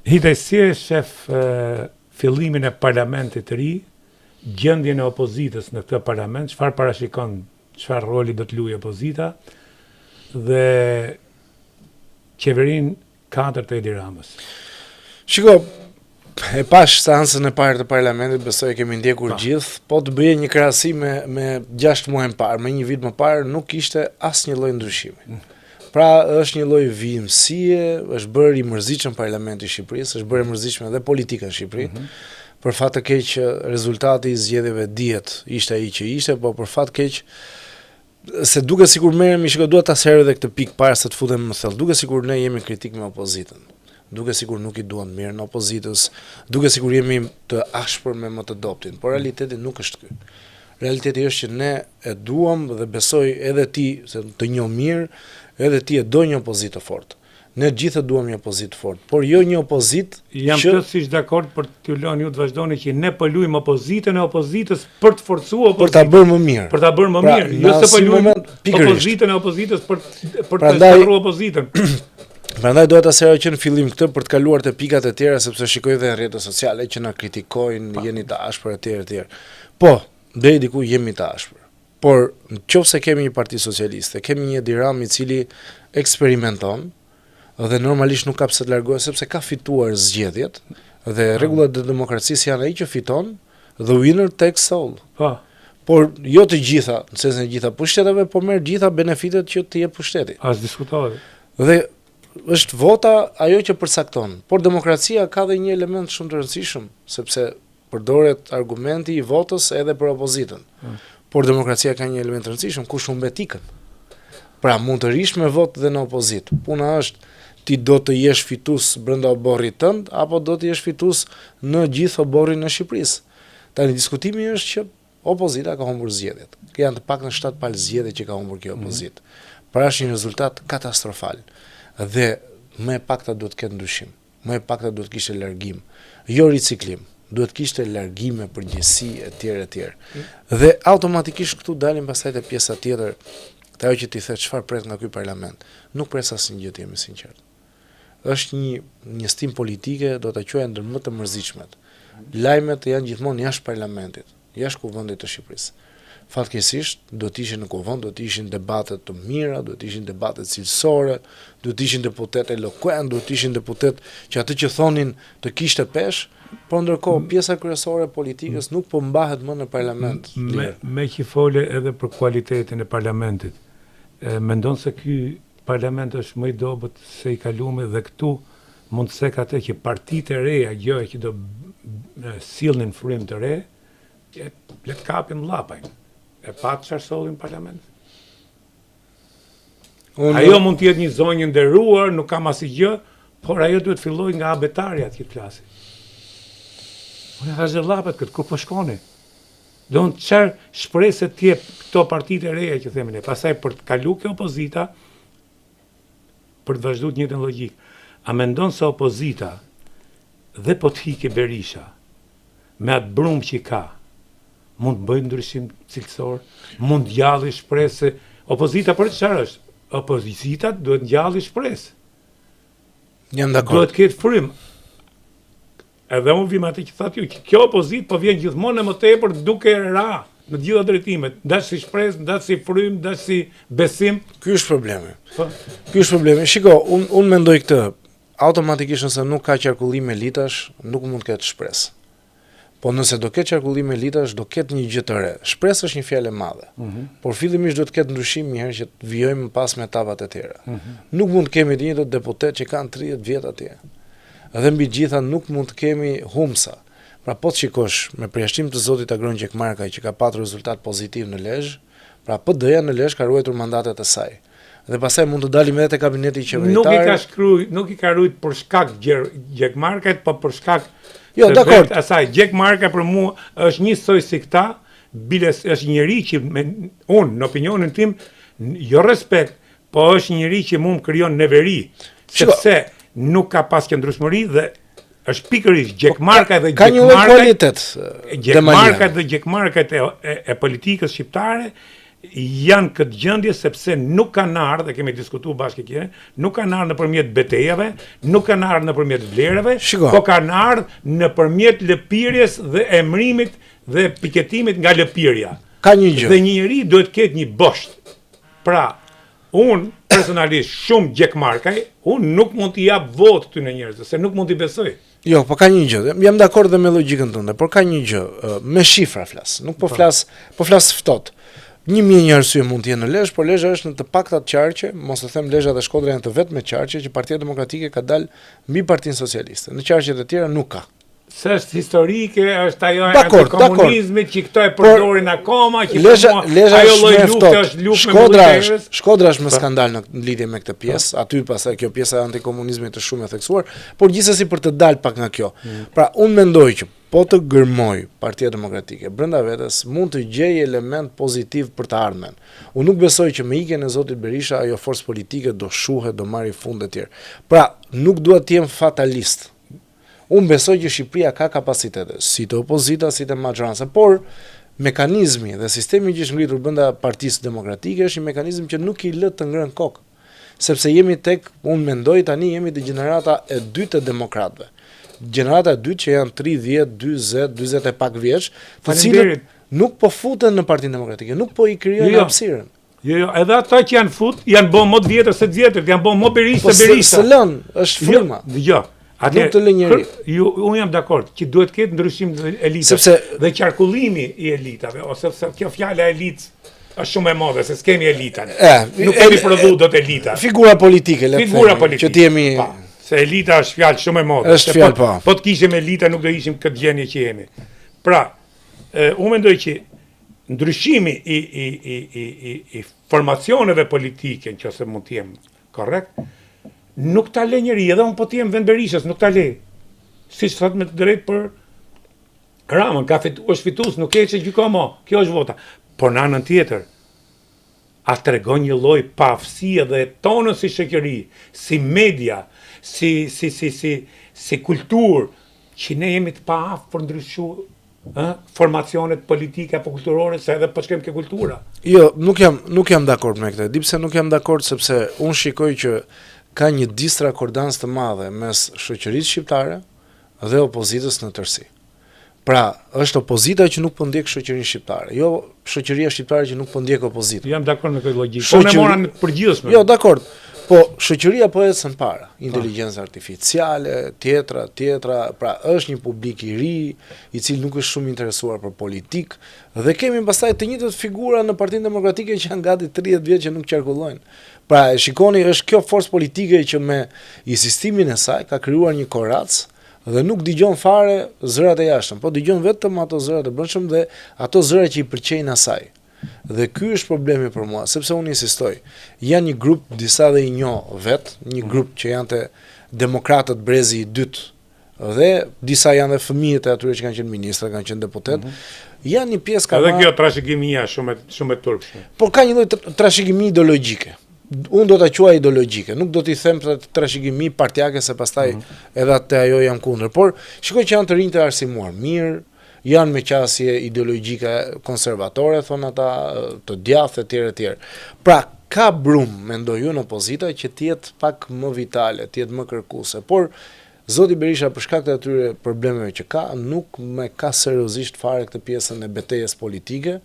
Hidhësi shef fillimin e parlamentit të ri, gjendjen e opozitës në këtë parlament, çfarë parashikon, çfarë roli do të luajë opozita dhe qeverinë 4 të Edi Ramës. Shiko, e pash seancën e parë të parlamentit, besoj kemi ndjekur gjithë, po të bëje një krahasim me 6 muaj më parë, me një vit më parë nuk kishte asnjë lloj ndryshimi. Pra është një lloj vijimësie, është bërë i mërzitshëm parlamenti i Shqipërisë, është bërë i mërzitshme edhe politika në Shqipëri. Për fat të keq rezultati i zgjedhjeve dihet ishte ai që ishte, po për fat keq se duket sikur merremi, shikoj dua ta seroj edhe këtë pikë para se të futem më thellë. Duket sikur ne jemi kritik me opozitën. Duket sikur nuk i duan mirë në opozitës, duket sikur jemi të ashpër me më të doptin, por realiteti nuk është ky. Realiteti është që ne e duam dhe besoj edhe ti se të njoh mirë, edhe ti e do një opozitë fortë. Ne gjithë duam një opozitë fortë, por jo një opozitë Jam plotësisht dakord për t'ju lënë ju të vazhdoni që ne po luajmë opozitën e opozitës për të forcuar opozitën. Për ta bërë më mirë. Për ta bërë më mirë, jo se po luajmë opozitën e opozitës për të shkruar opozitën. Prandaj dohet ta seroj që në fillim këtë për të kaluar te pikat e tjera sepse shikoj edhe në rrjetet sociale që na kritikojnë, jeni të ashpër etj. Po, deri diku jemi të ashpër. Por nëse kemi një parti socialiste, kemi një Edi Ramë i cili eksperimenton dhe normalisht nuk ka pse të largohet sepse ka fituar zgjedhjet dhe rregullat e demokracisë janë ai që fiton, the winner takes all. Por jo të gjitha, në sensin e gjitha pushteteve, po merr gjitha benefitet që të jep pushteti. As diskutohet. Dhe është vota ajo që përcakton, por demokracia ka dhe një element shumë të rëndësishëm, sepse përdoret argumenti i votës edhe për opozitën. Por demokracia ka një element të rëndësishëm, kush humbet ikën. Pra mund të rish me votë dhe në opozitë. Puna është ti do të jesh fitues brenda oborrit tënd apo do të jesh fitues në gjithë oborrin e Shqipërisë. Tani diskutimi është që opozita ka humbur zgjedhjet. Janë të paktën 7 palë zgjedhje që ka humbur kjo opozitë. Pra është një rezultat katastrofal. Dhe më e pakta duhet të ketë ndryshim. Më e pakta duhet të kishte largim, jo riciklim. Duhet kishte largime, përgjegjësi etj. Dhe automatikisht këtu dalim pastaj te pjesa tjetër, te ajo që ti the çfarë pret nga ky parlament. Nuk pres asnjë gjë, të jemi sinqert. Është një stim politike, do ta quaj ndër më të mërzitshmet. Lajmet janë gjithmonë jashtë parlamentit, jashtë kuvendit të Shqipërisë. Fatkeqësisht do të ishin në kuvend, do të ishin debate të mira, do të ishin debate cilësore, do të ishin deputet eloquent, do të ishin deputet që atë që thonin të kishte pesh, por ndërkohë pjesa kryesore e politikës nuk po mbahet më në parlament. Me që fole edhe për kualitetin e parlamentit, mendon se ky parlament është më i dobët se i kaluami dhe këtu mund të sek atë që partitë e reja gjë që do sillnin frym të re, le të kapim llapajn. E pat çfarë sollin parlament. Ajo mund të jetë një zonjë nderuar, nuk kam asgjë, por ajo duhet filloj nga abetarja të klasit. Unë thash llapet këtë ku po shkoni. Do të çfarë shpresë të jep këto partitë e reja që themin ne. Pastaj për të kaluar kjo opozita për të vazhduar të njëjtën logjikë. A mendon se opozita dhe po të hiqe Berisha me atë brum që ka mund të bëjë ndryshim cilësor, mund të gjallë shpresë. Opozita për çfarë është? Opozita duhet ngjallë shpresë. Jam dakord. Duhet të ketë frym. Edhe unë vim atë që thatë ju, që kjo opozitë po vjen gjithmonë më tepër duke ra në të gjitha drejtimet, ndash si shpresë, ndash si frym, ndash si besim. Ky është problemi. Ky është problemi. Shiko, unë mendoj këtë, automatikisht nëse nuk ka qarkullim elitash, nuk mund të ketë shpresë. Po nëse do ketë qarkullim elitash, do ketë një gjë të re. Shpresë është një fjalë e madhe. Por fillimisht do të ketë ndryshim një herë që të vijojmë pas me etapat e tjera. Nuk mund të kemi të njëjtët deputet që kanë 30 vjet atje. Dhe mbi gjitha nuk mund të kemi humsa. Pra po të shikosh me përjashtim të zotit Agron Gjekmarkaj që ka patur rezultat pozitiv në Lezhë, pra PD-ja në Lezhë ka ruajtur mandatet e saj. Dhe pastaj mund të dalim edhe te kabineti qeveritar. Nuk i ka ruajtur për shkak Gjekmarkajt, po për shkak jo, dakord. Asaj Gjekmarka për mua është njësoj si këta, biles është njëri që unë në opinionin tim jo respekt, po është njëri që mu më krijon neveri, sepse nuk ka pas qëndrueshmëri dhe është pikërisht Gjekmarka dhe Gjekmarka dhe Gjekmarka e politikës shqiptare janë këtë gjendje sepse nuk kanë ardhur, dhe kemi diskutuar bashkë kjo, nuk kanë ardhur nëpërmjet betejave, nuk kanë ardhur nëpërmjet vlerave, po kanë ardhur nëpërmjet lëpirjes dhe emërimit dhe piketimit nga lëpirja. Ka një gjë. Dhe një njeri duhet të ketë një bosht. Pra, unë personalisht shumë gjekmarkaj, unë nuk mund t'i jap votë këtyre njerëzve, se nuk mund t'i besoj. Jo, po ka një gjë. Jam dakord dhe me logjikën tënde, por ka një gjë, me shifra flas. Nuk po flas ftohtë. 1000 një arsye mund të jenë në Lezhë, por Lezhë është në të paktat qarqe, mos e them Lezhë dhe Shkodra janë të vetme qarqe që Partia Demokratike ka dalë mbi Partinë Socialiste. Në qarqet e tjera nuk ka. Se është historike, është ajo e komunizmit që këto e përdorin akoma, që Lezhë ajo lloj lufte është luftë me mbulterës. Shkodra është me skandal në lidhje me këtë pjesë, aty pastaj kjo pjesa e antikomunizmit është shumë e theksuar, por gjithsesi për të dalë pak nga kjo. Pra, unë mendoj që po të gërmoj Partia Demokratike brenda vetes mund të gjejë element pozitiv për të ardhmen. Unë nuk besoj që me ikjen e zotit Berisha ajo forcë politike do shuhet, do marrë fund e tjerë. Pra, nuk dua të jem fatalist. Unë besoj që Shqipëria ka kapacitete, si të opozita, si të majoranca, por mekanizmi dhe sistemi që është ngritur brenda Partisë Demokratike është një mekanizëm që nuk i lë të ngrën kokë. Sepse jemi tek, unë mendoj tani jemi te gjenerata e dytë e demokratëve. Gjenerata e dytë që janë 30, 40, 40 e pak vjeç, të cilët nuk po futen në Partinë Demokratike, nuk po i krijojnë hapësirën. Jo, edhe ata që janë bën më të vjetër se të vjetër, janë bën më Berisha se Berisha. Po lën, është frima. Jo. Nuk të lë njëri. Unë jam dakord që duhet të ketë ndryshim të elitave dhe qarkullimi i elitave, ose kjo fjala elitë është shumë e madhe, se s'kemi elitën. Nuk kemi prodhu dot elita. Figura politike, le të themi, që t'jemi... Se elita është fjalë shumë e madhe. Është fjalë, po. Po të kishim elita nuk do ishim këtë gjendje që jemi. Pra, unë mendoj që ndryshimi i formacioneve politike, nëse mund të jem korrekt, nuk ta le njëri, edhe unë po t'jem vend Berishës, nuk ta le. Si që thot me të drejt për Ramën, është fitus, nuk e që gjyko mo, kjo është vota. Por në anën tjetër, a tregon një lloj paaftësie dhe tonën si shoqëri, si media, si kulturë, që ne jemi të paaftë për ndryshu formacionet politike apo kulturore, se edhe po shkem ke kultura. Jo, nuk jam dakord me këtë. Di pse nuk jam dakord, sepse unë shikoj që ka një disakordans të madhe mes shoqërisë shqiptare dhe opozitës në tërësi. Pra, është opozita që nuk po ndjek shoqërinë shqiptare, jo shoqëria shqiptare që nuk po ndjek opozitën. Jam dakord me këtë logjikë. Po ne mora në përgjithshme. Jo, dakord. Po shoqëria po ecën para, inteligjencë artificiale, tjetra, pra është një publik i ri, i cili nuk është shumë interesuar për politikë, dhe kemi pastaj të njëjtat figura në Partinë Demokratike që janë gati 30 vjet që nuk qarkullojnë. Pra, shikoni, është kjo forcë politike që me insistimin e saj ka krijuar një korac dhe nuk dëgjon fare zërat e jashtëm, po dëgjon vetëm ato zërat e brendshëm dhe ato zëra që i pëlqejnë asaj. Dhe ky është problemi për mua, sepse unë insistoj. Janë një grup, disa dhe i njoh vet, një grup që janë të demokratët brezi i dytë, dhe disa janë dhe fëmijët e atyre që kanë qenë ministra, kanë qenë deputet. Janë një pjesë ka. Edhe kjo trashëgimia shumë e turpshme. Por ka një lloj trashëgimi ideologjike. Unë do ta quaj ideologjike, nuk do t'i them trashëgimi partjake se pastaj edhe atë ajo jam kundër, por shikoj që janë të rinj të arsimuar mirë, janë me qasje ideologjike konservatore, thonë ata, të djathtë etj. Pra, ka brum, mendoj unë, opozita që të jetë pak më vitale, të jetë më kërkuese, por zoti Berisha për shkak të atyre problemeve që ka, nuk me ka seriozisht fare këtë pjesën e betejës politike.